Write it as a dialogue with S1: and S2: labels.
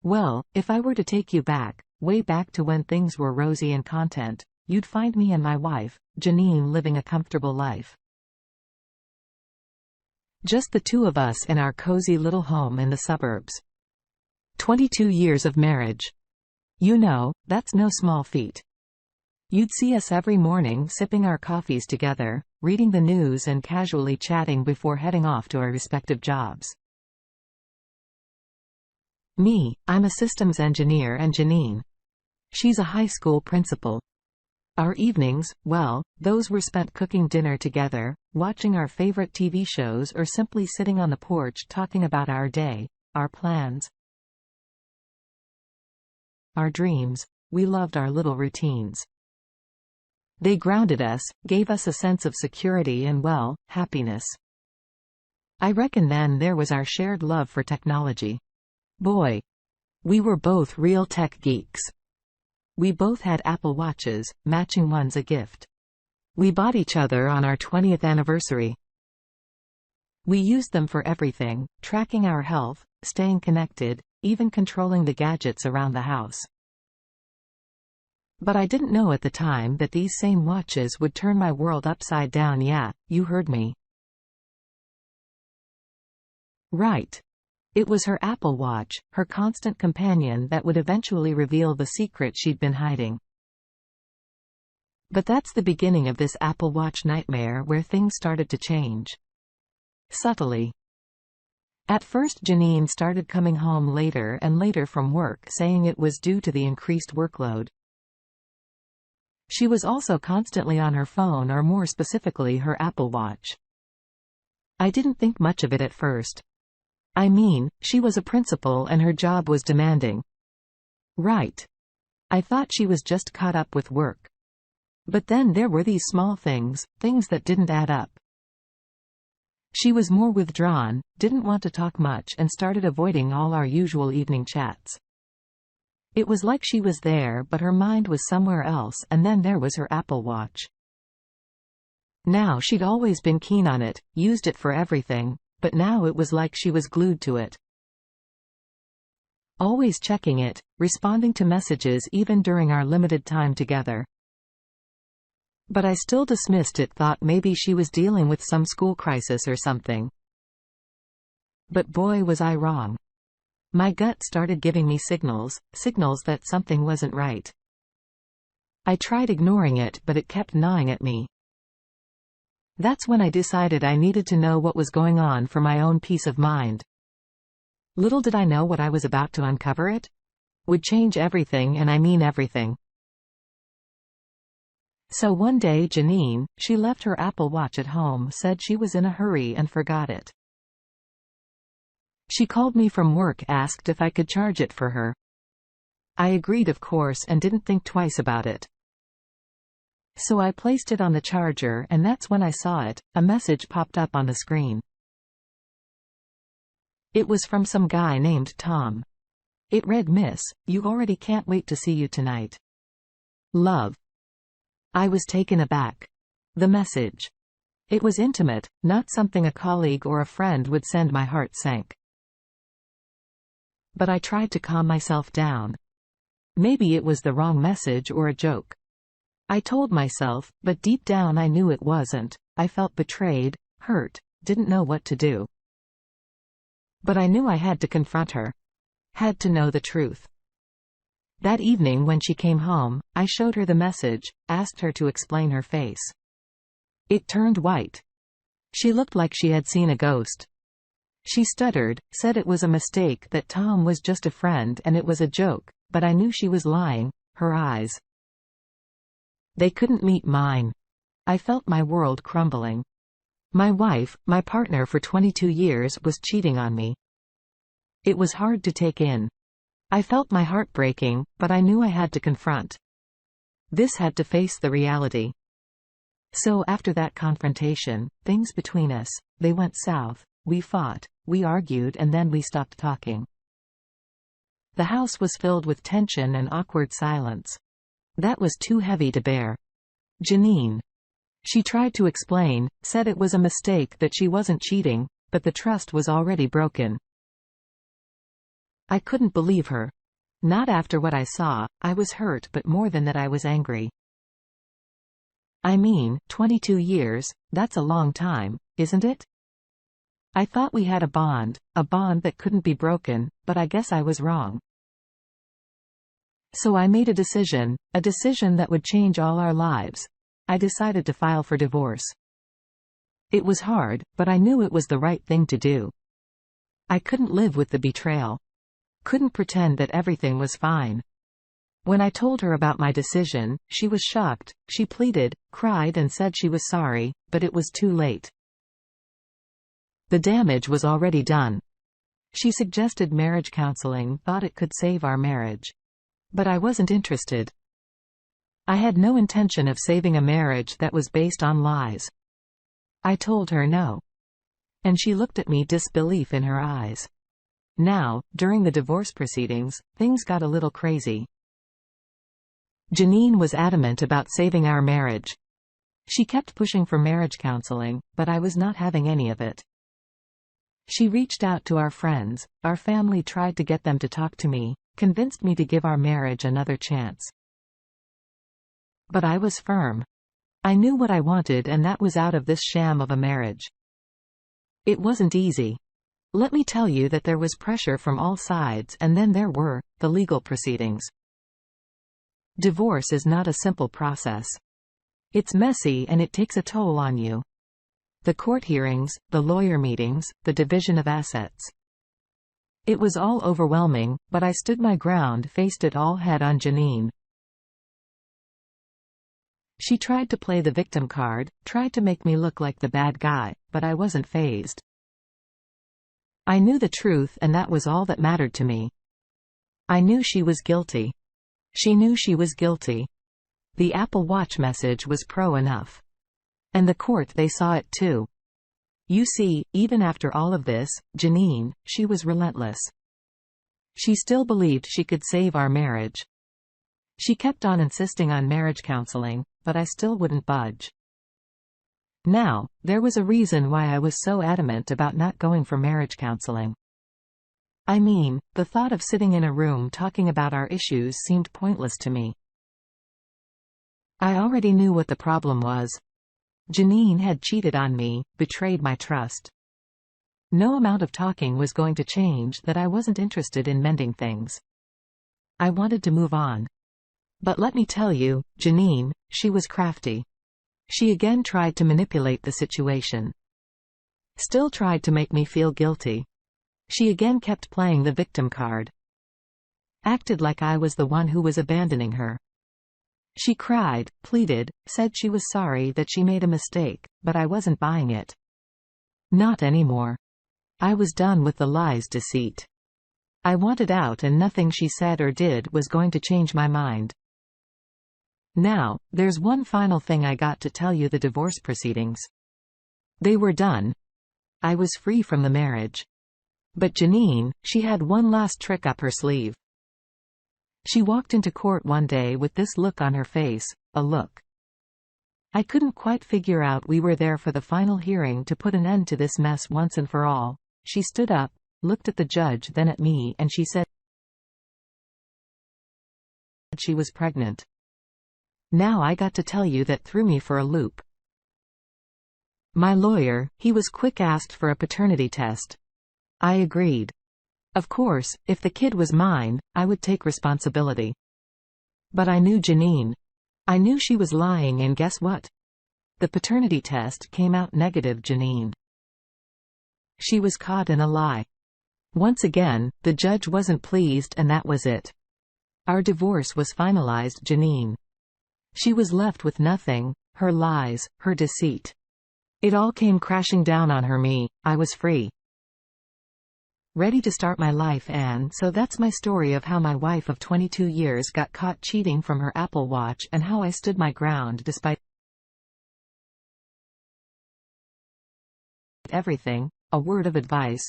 S1: Well, if I were to take you back, way back to when things were rosy and content, you'd find me and my wife, Janine, living a comfortable life. Just the two of us in our cozy little home in the suburbs. 22 years of marriage. You know, that's no small feat. You'd see us every morning sipping our coffees together, reading the news and casually chatting before heading off to our respective jobs. Me, I'm a systems engineer, and Janine. She's a high school principal. Our evenings, well, those were spent cooking dinner together, watching our favorite TV shows, or simply sitting on the porch talking about our day, our plans, our dreams. We loved our little routines. They grounded us, gave us a sense of security and, well, happiness. I reckon then there was our shared love for technology. Boy, we were both real tech geeks. We both had Apple Watches, matching ones a gift. We bought each other on our 20th anniversary. We used them for everything, tracking our health, staying connected, even controlling the gadgets around the house. But I didn't know at the time that these same watches would turn my world upside down. Yeah, you heard me. Right. It was her Apple Watch, her constant companion, that would eventually reveal the secret she'd been hiding. But that's the beginning of this Apple Watch nightmare, where things started to change. Subtly. At first, Janine started coming home later and later from work, saying it was due to the increased workload. She was also constantly on her phone, or more specifically her Apple Watch. I didn't think much of it at first. I mean, she was a principal and her job was demanding. Right. I thought she was just caught up with work. But then there were these small things that didn't add up. She was more withdrawn, didn't want to talk much, and started avoiding all our usual evening chats. It was like she was there, but her mind was somewhere else. And then there was her Apple Watch. Now, she'd always been keen on it, used it for everything, but now it was like she was glued to it. Always checking it, responding to messages even during our limited time together. But I still dismissed it, thought maybe she was dealing with some school crisis or something. But boy, was I wrong. My gut started giving me signals that something wasn't right. I tried ignoring it, but it kept gnawing at me. That's when I decided I needed to know what was going on for my own peace of mind. Little did I know what I was about to uncover. It would change everything, and I mean everything. So one day Janine, she left her Apple Watch at home, said she was in a hurry and forgot it. She called me from work, asked if I could charge it for her. I agreed, of course, and didn't think twice about it. So I placed it on the charger, and that's when I saw it. A message popped up on the screen. It was from some guy named Tom. It read, "Miss, you already can't wait to see you tonight. Love." I was taken aback. The message. It was intimate, not something a colleague or a friend would send. My heart sank. But I tried to calm myself down. Maybe it was the wrong message or a joke. I told myself, but deep down I knew it wasn't. I felt betrayed, hurt, didn't know what to do. But I knew I had to confront her. Had to know the truth. That evening when she came home, I showed her the message, asked her to explain her face. It turned white. She looked like she had seen a ghost. She stuttered, said it was a mistake, that Tom was just a friend and it was a joke, but I knew she was lying. Her eyes, they couldn't meet mine. I felt my world crumbling. My wife, my partner for 22 years, was cheating on me. It was hard to take in. I felt my heart breaking, but I knew I had to confront. This had to face the reality. So after that confrontation, things between us, they went south. We fought, we argued, and then we stopped talking. The house was filled with tension and awkward silence. That was too heavy to bear. Janine. She tried to explain, said it was a mistake, that she wasn't cheating, but the trust was already broken. I couldn't believe her. Not after what I saw. I was hurt, but more than that I was angry. I mean, 22 years, that's a long time, isn't it? I thought we had a bond that couldn't be broken, but I guess I was wrong. So I made a decision that would change all our lives. I decided to file for divorce. It was hard, but I knew it was the right thing to do. I couldn't live with the betrayal. Couldn't pretend that everything was fine. When I told her about my decision, she was shocked. She pleaded, cried and said she was sorry, but it was too late. The damage was already done. She suggested marriage counseling, thought it could save our marriage. But I wasn't interested. I had no intention of saving a marriage that was based on lies. I told her no. And she looked at me, disbelief in her eyes. Now, during the divorce proceedings, things got a little crazy. Janine was adamant about saving our marriage. She kept pushing for marriage counseling, but I was not having any of it. She reached out to our friends, our family tried to get them to talk to me, convinced me to give our marriage another chance. But I was firm. I knew what I wanted, and that was out of this sham of a marriage. It wasn't easy. Let me tell you that there was pressure from all sides, and then there were the legal proceedings. Divorce is not a simple process. It's messy and it takes a toll on you. The court hearings, the lawyer meetings, the division of assets. It was all overwhelming, but I stood my ground, faced it all head on. Janine. She tried to play the victim card, tried to make me look like the bad guy, but I wasn't fazed. I knew the truth, and that was all that mattered to me. I knew she was guilty. She knew she was guilty. The Apple Watch message was pro enough. And the court, they saw it too. You see, even after all of this, Janine, she was relentless. She still believed she could save our marriage. She kept on insisting on marriage counseling, but I still wouldn't budge. Now, there was a reason why I was so adamant about not going for marriage counseling. I mean, the thought of sitting in a room talking about our issues seemed pointless to me. I already knew what the problem was. Janine had cheated on me, betrayed my trust. No amount of talking was going to change that. I wasn't interested in mending things. I wanted to move on. But let me tell you, Janine, she was crafty. She again tried to manipulate the situation. Still tried to make me feel guilty. She again kept playing the victim card. Acted like I was the one who was abandoning her. She cried, pleaded, said she was sorry that she made a mistake, but I wasn't buying it. Not anymore. I was done with the lies, deceit. I wanted out, and nothing she said or did was going to change my mind. Now, there's one final thing I got to tell you: the divorce proceedings. They were done. I was free from the marriage. But Janine, she had one last trick up her sleeve. She walked into court one day with this look on her face, a look. I couldn't quite figure out. We were there for the final hearing to put an end to this mess once and for all. She stood up, looked at the judge, then at me, and she said she was pregnant. Now I got to tell you that threw me for a loop. My lawyer, he was quick, asked for a paternity test. I agreed. Of course, if the kid was mine, I would take responsibility. But I knew Janine. I knew she was lying, and guess what? The paternity test came out negative. Janine. She was caught in a lie. Once again, the judge wasn't pleased, and that was it. Our divorce was finalized. Janine. She was left with nothing, her lies, her deceit. It all came crashing down on her. Me, I was free. Ready to start my life, and so that's my story of how my wife of 22 years got caught cheating from her Apple Watch, and how I stood my ground despite everything. A word of advice: